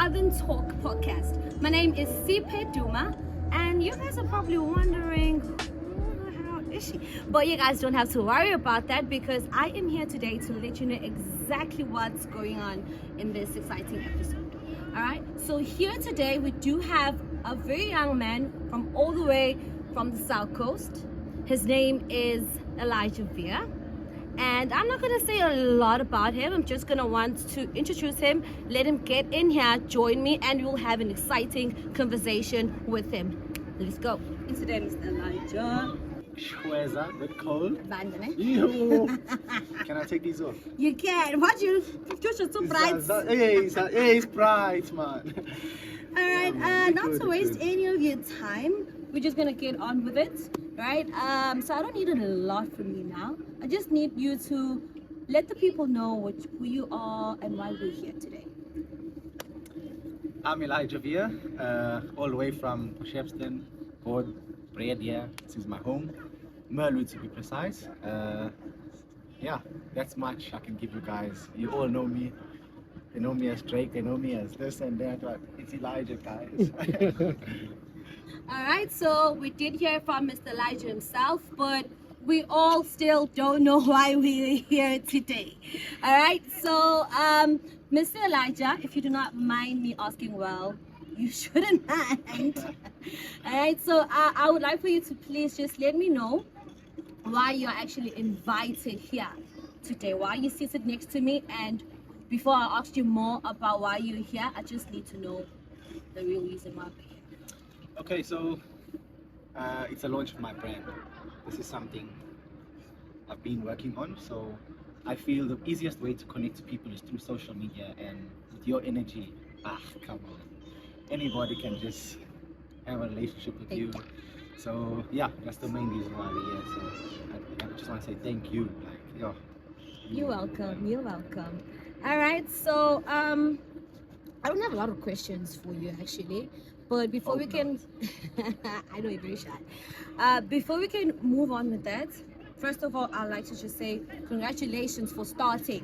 Southern Talk podcast. My name is Sipe Duma, and you guys are probably wondering, who the hell is she? But you guys don't have to worry about that because I am here today to let you know exactly what's going on in this exciting episode. Alright, so here today we do have a very young man from all the way from the South Coast. His name is Vere. And I'm not going to say a lot about him. I'm just going to want to introduce him, let him get in here, join me, and we'll have an exciting conversation with him. Let's go. His name is Elijah. Shweza, bit cold. Vandane. Ew. Can I take these off? You can. What you? You're so bright. Hey, it's bright, man. Alright, not to waste any of your time, we're just gonna get on with it, right? So I don't need a lot from you now. I just need you to let the people know who you are and why we're here today. I'm Elijah Vere, all the way from Shepston, born, bred here. This is my home, Merlwood to be precise. Yeah, that's much I can give you guys. You all know me. They know me as Drake, they know me as this and that, but it's Elijah, guys. Alright, so we did hear from Mr. Elijah himself, but we all still don't know why we're here today. Alright, so Mr. Elijah, if you do not mind me asking, well, you shouldn't mind. Alright, so I would like for you to please just let me know why you're actually invited here today, why you seated next to me, and before I ask you more about why you're here, I just need to know the real reason why we're here. Okay, so it's a launch of my brand. This is something I've been working on, so I feel the easiest way to connect to people is through social media, and with your energy, come on. Anybody can just have a relationship with you. So yeah, that's the main reason why we're here. So I just want to say thank you. Like, yo, You're welcome. You're welcome. All right. So I don't have a lot of questions for you actually, but before we can, I know you're very shy. Before we can move on with that, first of all, I'd like to just say congratulations for starting.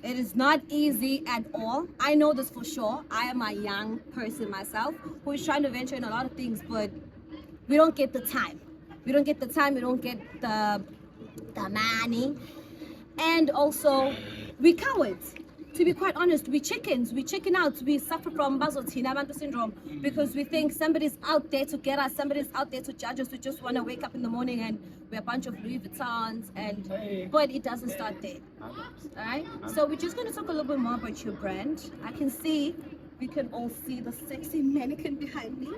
It is not easy at all. I know this for sure. I am a young person myself who is trying to venture in a lot of things, but we don't get the time. We don't get the time. We don't get the money. And also, we cowards. To be quite honest, we chickens. We chicken out. We suffer from Bazotina Bantu syndrome because we think somebody's out there to get us. Somebody's out there to judge us. We just want to wake up in the morning and we're a bunch of Louis Vuittons. But it doesn't start there. All right. So we're just going to talk a little bit more about your brand. We can all see the sexy mannequin behind me.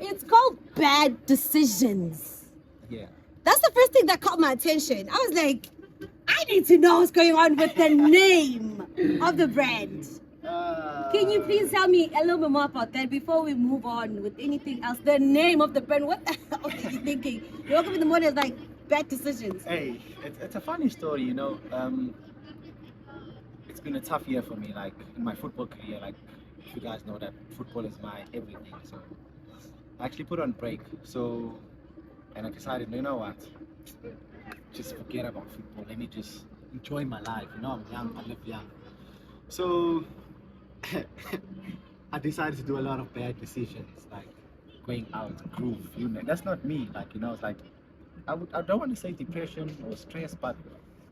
It's called Bad Decisions. yeah. That's the first thing that caught my attention. I was like, I need to know what's going on with the name of the brand. Can you please tell me a little bit more about that before we move on with anything else? The name of the brand, what the hell are you thinking? You woke up in the morning, it's like, Bad Decisions. Hey, it's a funny story, you know. It's been a tough year for me, like in my football career. Like, you guys know that football is my everything. So I actually put on break. And I decided, you know what? Just forget about football. Let me just enjoy my life. You know, I'm young, I live young. So I decided to do a lot of bad decisions, like going out, groove. You know, that's not me. Like, you know, it's like I don't want to say depression or stress, but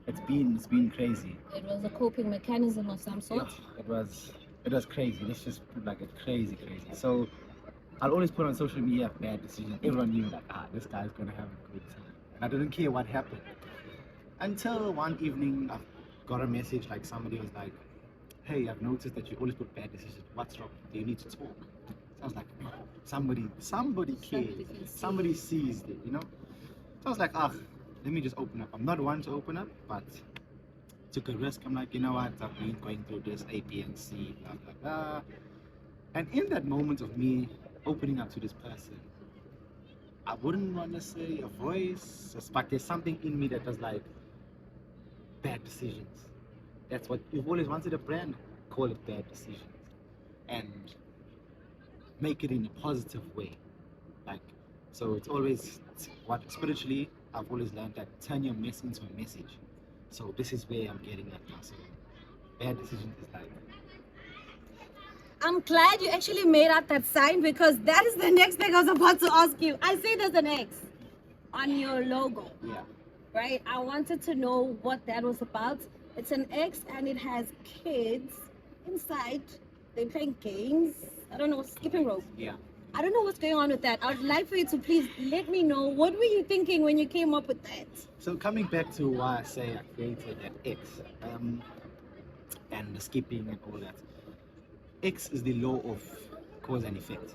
it's been crazy. It was a coping mechanism of some sort. Yeah, it was crazy. Let's just put like a crazy. So I'll always put on social media bad decisions. Everyone knew like, this guy's gonna have a good time. And I didn't care what happened. Until one evening I got a message, like somebody was like, hey, I've noticed that you always put bad decisions. What's wrong? Do you need to talk? So I was like, no, somebody cares. Somebody sees it, you know? So I was like, let me just open up. I'm not one to open up, but took a risk. I'm like, you know what? I've been going through this A, B, and C, blah, blah, blah. And in that moment of me opening up to this person, I wouldn't want to say a voice, but there's something in me that was like, bad decisions. That's what you've always wanted a brand, call it Bad Decisions. And make it in a positive way. Like, so it's always, what spiritually, I've always learned that turn your mess into a message. So this is where I'm getting at now. So Bad Decisions is like, I'm glad you actually made out that sign, because that is the next thing I was about to ask you. I see there's an X on your logo, Yeah. right? I wanted to know what that was about. It's an X and it has kids inside. They're playing games. I don't know, skipping rope. Yeah. I don't know what's going on with that. I would like for you to please let me know, what were you thinking when you came up with that? So coming back to why I say I created that X, and the skipping and all that. X is the law of cause and effect.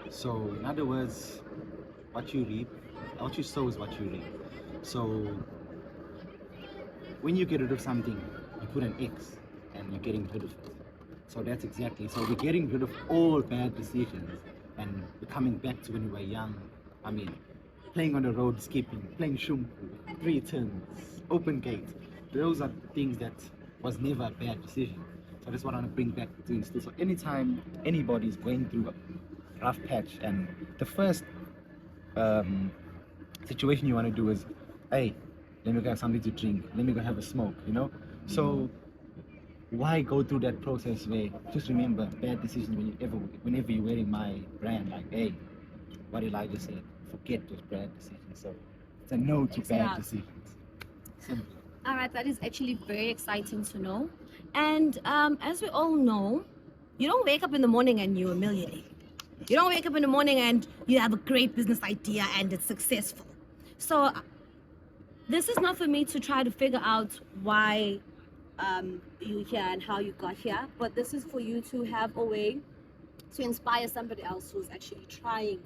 So in other words, what you reap, what you sow is what you reap. So when you get rid of something, you put an X and you're getting rid of it. So that's exactly, so we're getting rid of all bad decisions and we're coming back to when we were young. I mean, playing on the road, skipping, playing shumpu, 3 turns, open gate. Those are things that was never a bad decision. So that's what I want to bring back to instill. So anytime anybody's going through a rough patch, and the first situation you want to do is, hey, let me go have something to drink, let me go have a smoke, you know? So why go through that process where, just remember, bad decisions whenever you're wearing my brand, like, hey, what Elijah said, forget those bad decisions. So it's a no to bad decisions. Simple. All right, that is actually very exciting to know. And as we all know, you don't wake up in the morning and you're a millionaire. You don't wake up in the morning and you have a great business idea and it's successful. So this is not for me to try to figure out why you're here and how you got here, but this is for you to have a way to inspire somebody else who's actually trying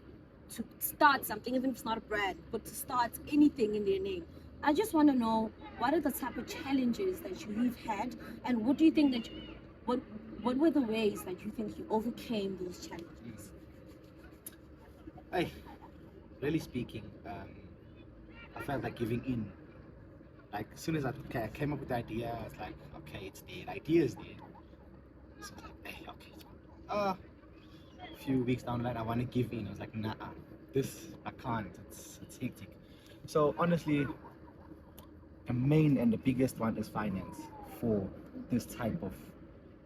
to start something, even if it's not a brand, but to start anything in their name. I just want to know, what are the type of challenges that you've had, and what do you think that what were the ways that you think you overcame those challenges? Hey, really speaking, I felt like giving in. Like, as soon as I came up with the idea, I was like, okay, it's there, the idea is there. So I was like, hey, okay, it's fine. A few weeks down the line, I want to give in. I was like, nah, this, I can't, it's hectic. So honestly, the main and the biggest one is finance for this type of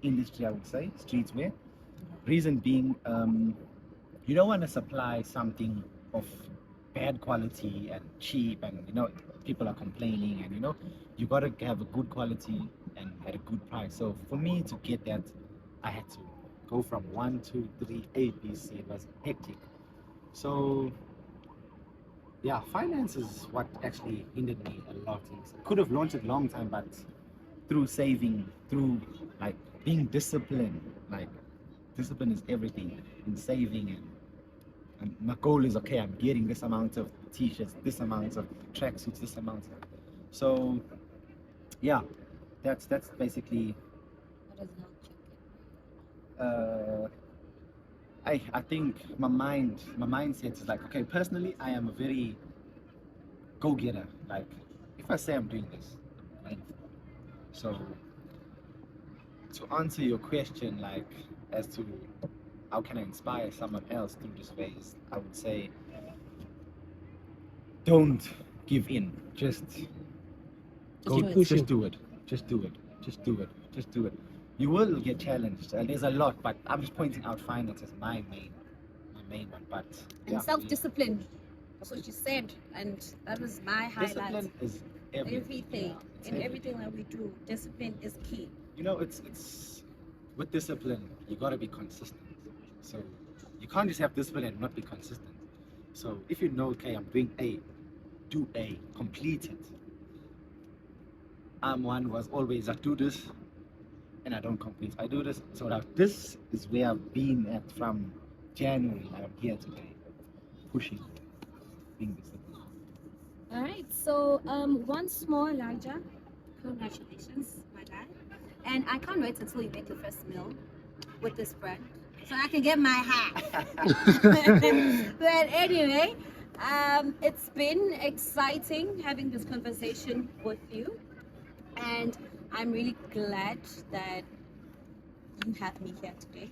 industry, I would say, streetwear. Reason being, you don't want to supply something of bad quality and cheap, and people are complaining, and you got to have a good quality and at a good price. So for me to get that, I had to go from 1, 2, 3, A, B, C. It was hectic. So yeah, finance is what actually hindered me a lot of things. I could have launched it a long time, but through saving, through like being disciplined, like discipline is everything in saving, and my goal is, okay, I'm getting this amount of t-shirts, this amount of tracksuits, this amount of, so yeah, that's basically What does help you? I think my mindset is like, okay, personally, I am a very go-getter. Like, if I say I'm doing this, right? So to answer your question, like, as to how can I inspire someone else through this phase, I would say, don't give in. Just go, Keep pushing. just do it. Just do it. Just do it. Just do it. You will get challenged. There's a lot, but I'm just pointing out finance as my main one. But And yeah, self-discipline. That's what you said, and that was my highlight. discipline is Everything, Yeah, in everything that we do, discipline is key. It's with discipline, you gotta be consistent. So you can't just have discipline and not be consistent. So if you know, okay, I'm doing A, do A, complete it. I'm one who was always, I do this and I don't complete. I do this. So now this is where I've been at from January, and I'm here today, pushing, being disciplined. All right, so once more, Elijah, congratulations, my guy. And I can't wait until you make your first meal with this brand, so I can get my hat. But anyway, it's been exciting having this conversation with you, and I'm really glad that you have me here today.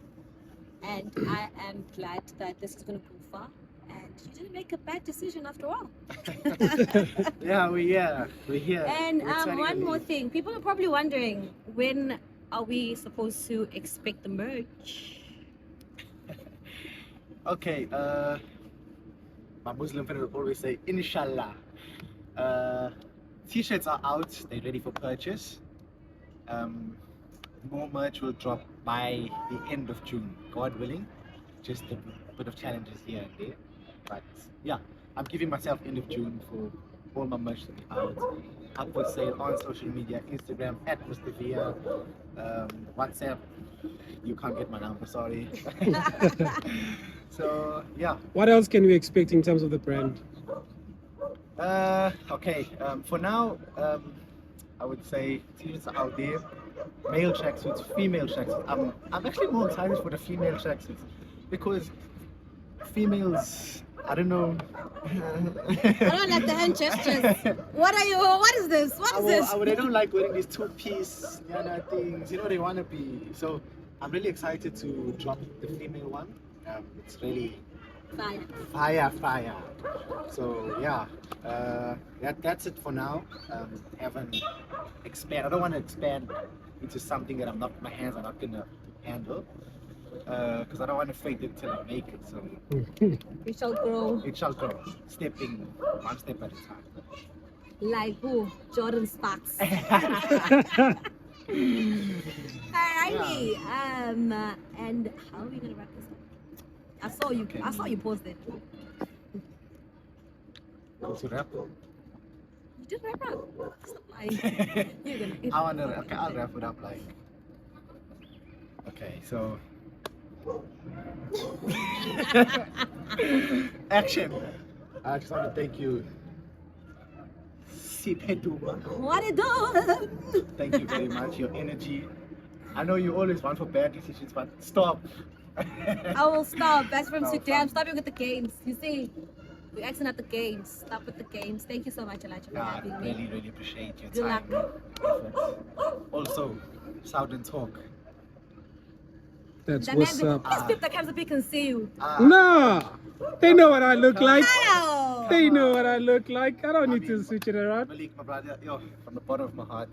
And I am glad that this is going to go far, and you didn't make a bad decision after all. Yeah, we're here. And We're turning one a more leaf. thing, people are probably wondering, when are we supposed to expect the merch? Okay, my Muslim friend would always say, Inshallah. T-shirts are out, they're ready for purchase. More merch will drop by the end of June, God willing. Just a bit of challenges here and there. But yeah, I'm giving myself end of June for all my merch to be out. Up for sale on social media, Instagram at Mr. Vere, WhatsApp. You can't get my number, sorry. So yeah. What else can we expect in terms of the brand? Okay. For now, I would say t-shirts are out there. Male tracksuits, female tracksuits. I'm actually more excited for the female tracksuits because females, I don't know. I don't like the hand gestures. What is this? What is this? They don't like wearing these two-piece things. You know, they want to be. So I'm really excited to drop the female one. It's really fire. So yeah, that's it for now. Haven't expand. I don't want to expand into something that my hands are not gonna handle. Because I don't want to fake it till I make it. So It shall grow. it shall grow, stepping one step at a time. Like who? Jordan Sparks. Alrighty. And how are we gonna wrap this up? I saw you. Okay. I saw you post it. To wrap. You did wrap up. Stop lying. You're gonna. I'll wrap it up like. Okay, so. Action. I just want to thank you. What it do? Thank you very much. Your energy. I know you always want for bad decisions, but stop. I will stop. That's from No, Instagram. stop. Stop with the games. You see, we're acting at the games. Stop with the games. Thank you so much, Elijah, for I having me. really appreciate your Good time. luck. Efforts. Also, Southern Talk. That's The what's man, up. please flip the camera so people can see you. Nah, they know what I look like. Hello. They know what I look like. I don't need to switch it around. Malik, my brother, yo, from the bottom of my heart.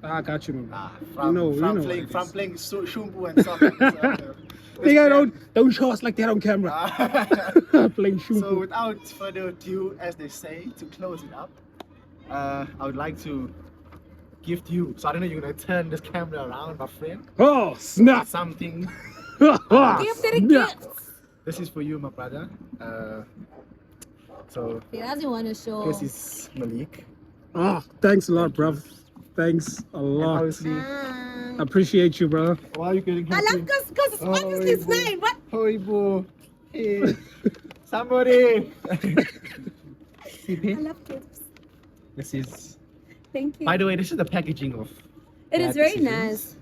I got you, man. From, You know what playing, it from is. playing Shumbu and stuff. Nigga, don't show us like that on camera. Playing shoe. So without further ado, as they say, to close it up, I would like to gift you. So I don't know, you're gonna turn this camera around, my friend. Oh, snap. Something. Give it a gift. This is for you, my brother. So He doesn't want to show. this is Malik. Oh, thanks a lot, bruv. Thanks a And lot. obviously, Appreciate you, bro. why are you getting I happy? love because it's obviously his name. What? Hoibo. Hey. Somebody. I love gifts. This is. Thank you. By the way, this is the packaging of. It is Bad very Decisions. nice.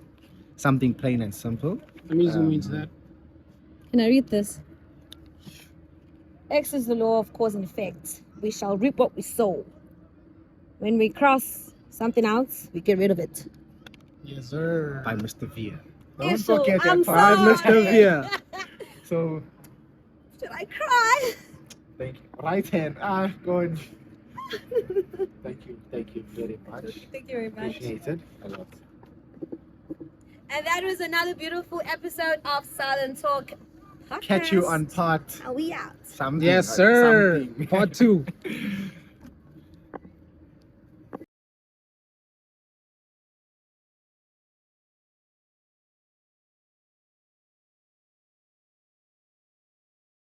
Something plain and simple. Let me zoom into that. Can I read this? X is the law of cause and effect. We shall reap what we sow. When we cross something else, we get rid of it. Yes, sir. By Mr. Vere. Yeah, Don't so forget I'm that part. Hi, Mr. Vere. So, Should I cry? thank you. Right hand. Go on. Thank you very much. Thank you very much. Appreciate it a lot. And that was another beautiful episode of Silent Talk Podcast. Catch you on part Are we out? something. Yes, sir. Something. Part 2.